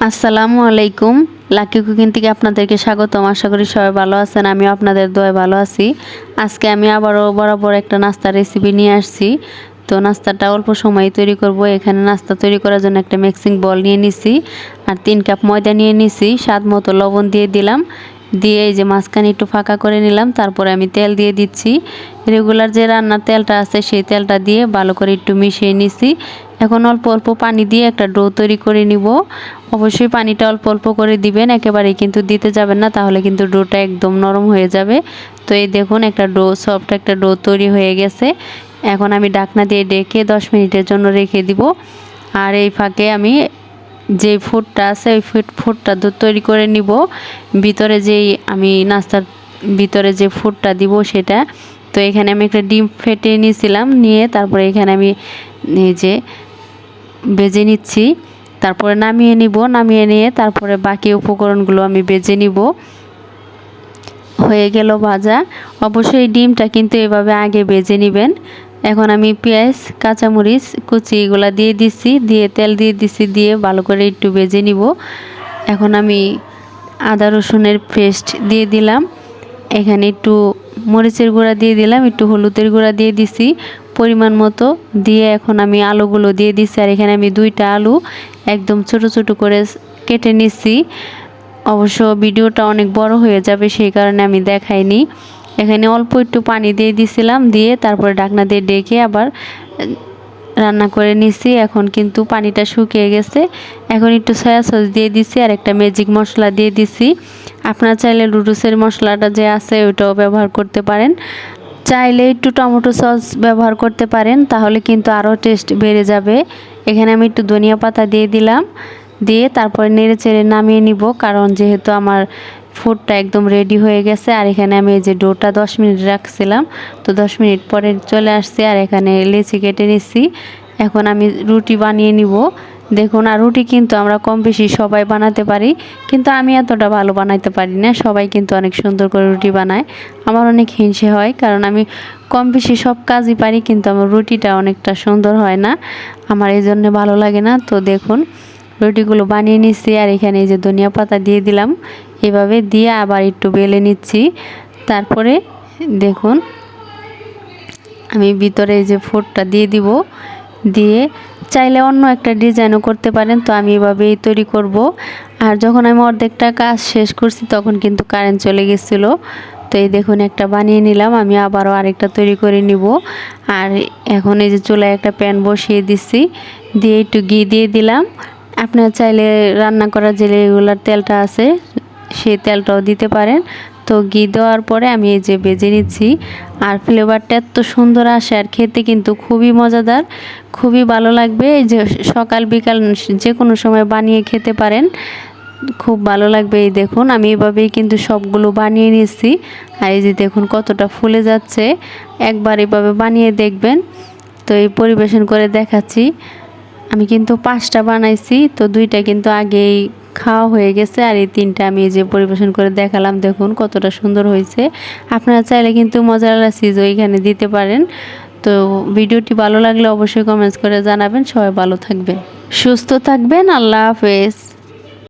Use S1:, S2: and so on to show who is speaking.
S1: আসসালামু আলাইকুম। Lucky cooking থেকে আপনাদেরকে স্বাগতম। আশা করি সবাই ভালো আছেন, আমিও আপনাদের দোয়ায় ভালো আছি। আজকে আমি আবারও বরাবর একটা নাস্তার রেসিপি নিয়ে আসছি। তো নাস্তাটা অল্প সময়ে তৈরি করব। এখানে নাস্তা তৈরি করার জন্য একটা মিক্সিং বল নিয়ে নিছি, আর 3 কাপ ময়দা নিয়ে নিছি, স্বাদ মতো লবণ দিয়ে দিলাম, দিয়ে এই যে মাঝখানে একটু ফাঁকা করে নিলাম। তারপরে আমি তেল দিয়ে দিচ্ছি, রেগুলার যে রান্নার তেলটা আছে সেই তেলটা দিয়ে ভালো করে একটু মিশিয়ে নিছি। এখন অল্প অল্প পানি দিয়ে একটা ডো তৈরি করে নিব। অবশ্যই পানিটা অল্প অল্প করে দিবেন, একেবারেই কিন্তু দিতে যাবেন না, তাহলে কিন্তু ডোটা একদম নরম হয়ে যাবে। তো এই দেখুন একটা ডো, সফট একটা ডো তৈরি হয়ে গেছে। এখন আমি ঢাকনা দিয়ে ঢেকে 10 মিনিটের জন্য রেখে দিব। আর এই ফাঁকে আমি যে ফুডটা আছে ওই ফুডটা তৈরি করে নিব। ভিতরে যেই আমি নাস্তার ভিতরে যে ফুডটা দিব সেটা, তো এখানে আমি একটা ডিম ফেটে নিয়েছিলাম, নিয়ে তারপরে এখানে আমি এই যে ভেজে নিচ্ছি। তারপরে নামিয়ে নিব, নামিয়ে নিয়ে তারপরে বাকি উপকরণগুলো আমি ভেজে নিব। হয়ে গেল ভাজা। অবশ্যই ডিমটা কিন্তু এভাবে আগে ভেজে নেবেন। এখন আমি পেঁয়াজ কাঁচামরিচ কুচি এগুলা দিয়ে দিচ্ছি, দিয়ে তেল দিয়ে দিচ্ছি, দিয়ে ভালো করে একটু ভেজে নিব। এখন আমি আদা রসুনের পেস্ট দিয়ে দিলাম, এখানে একটু মরিচের গুঁড়া দিয়ে দিলাম, একটু হলুদের গুঁড়া দিয়ে দিছি পরিমাণ মতো, দিয়ে এখন আমি আলুগুলো দিয়ে দিচ্ছি। আর এখানে আমি 2টা আলু একদম ছোট ছোট করে কেটে নিচ্ছি। অবশ্য ভিডিওটা অনেক বড় হয়ে যাবে, সেই কারণে আমি দেখাইনি। এখানে অল্প একটু পানি দিয়ে দিছিলাম, দিয়ে তারপরে ঢাকনা দিয়ে ডেকে আবার রান্না করে নিছি। এখন কিন্তু পানিটা শুকিয়ে গেছে। এখন একটু সয়া সস দিয়ে দিছি, আর একটা ম্যাজিক মশলা দিয়ে দিছি। আপনারা চাইলে নুডলসের মশলাটা যে আছে ওটাও ব্যবহার করতে পারেন, চাইলে একটু টমেটো সস ব্যবহার করতে পারেন, তাহলে কিন্তু আরও টেস্ট বেড়ে যাবে। এখানে আমি একটু ধনিয়া পাতা দিয়ে দিলাম, দিয়ে তারপরে নেড়ে চেড়ে নামিয়ে নিব, কারণ যেহেতু আমার ফুডটা একদম রেডি হয়ে গেছে। আর এখানে আমি এই যে ডোটা 10 মিনিট রাখছিলাম, তো 10 মিনিট পরে চলে আসছে। আর এখানে লেচি কেটে নিচ্ছি। এখন আমি রুটি বানিয়ে নিব। দেখুন, আর রুটি কিন্তু আমরা কম বেশি সবাই বানাতে পারি, কিন্তু আমি এতটা ভালো বানাইতে পারি না। সবাই কিন্তু অনেক সুন্দর করে রুটি বানায়, আমার অনেক হিংসে হয়, কারণ আমি কম বেশি সব কাজই পারি, কিন্তু আমার রুটিটা অনেকটা সুন্দর হয় না, আমার এই জন্য ভালো লাগে না। তো দেখুন রুটিগুলো বানিয়ে নিচ্ছি, আর এখানে এই যে ধনিয়া পাতা দিয়ে দিলাম, এভাবে দিয়ে আবার একটু বেলে নিচ্ছি। তারপরে দেখুন আমি ভিতরে এই যে ফুডটা দিয়ে দিব, দিয়ে চাইলে অন্য একটা ডিজাইনও করতে পারেন, তো আমি এভাবেই তৈরি করব। আর যখন আমি অর্ধেকটা কাজ শেষ করছি তখন কিন্তু কারেন্ট চলে গেছিলো। তো এই দেখুন একটা বানিয়ে নিলাম, আমি আবারও আরেকটা তৈরি করে নিব। আর এখন এই যে চুলায় একটা প্যান বসিয়ে দিচ্ছি, দিয়ে একটু ঘি দিয়ে দিলাম। আপনারা চাইলে রান্না করার যে রেগুলার তেলটা আছে সেই তেলটাও দিতে পারেন। তো ঘি দেওয়ার পরে আমি এই যে ভেজে নিচ্ছি, আর ফ্লেভারটা এত সুন্দর আসে, আর খেতে কিন্তু খুবই মজাদার, খুবই ভালো লাগবে। এই যে সকাল বিকাল যে কোনো সময় বানিয়ে খেতে পারেন, খুব ভালো লাগবে। এই দেখুন আমি এভাবেই কিন্তু সবগুলো বানিয়ে নিচ্ছি। আর এই যে দেখুন কতটা ফুলে যাচ্ছে, একবার এভাবে বানিয়ে দেখবেন। তো এই পরিবেশন করে দেখাচ্ছি, আমি কিন্তু 5টা বানাইছি, তো 2টা কিন্তু আগেই খাওয়া হয়ে গেছে, আর এই 3টা আমি যে পরিবেশন করে দেখালাম, দেখুন কতটা সুন্দর হয়েছে। আপনারা চাইলে কিন্তু মোজারেলা চিজও এখানে দিতে পারেন। তো ভিডিওটি ভালো লাগলে অবশ্যই কমেন্টস করে জানাবেন। সবাই ভালো থাকবেন, সুস্থ থাকবেন। আল্লাহ হাফেজ।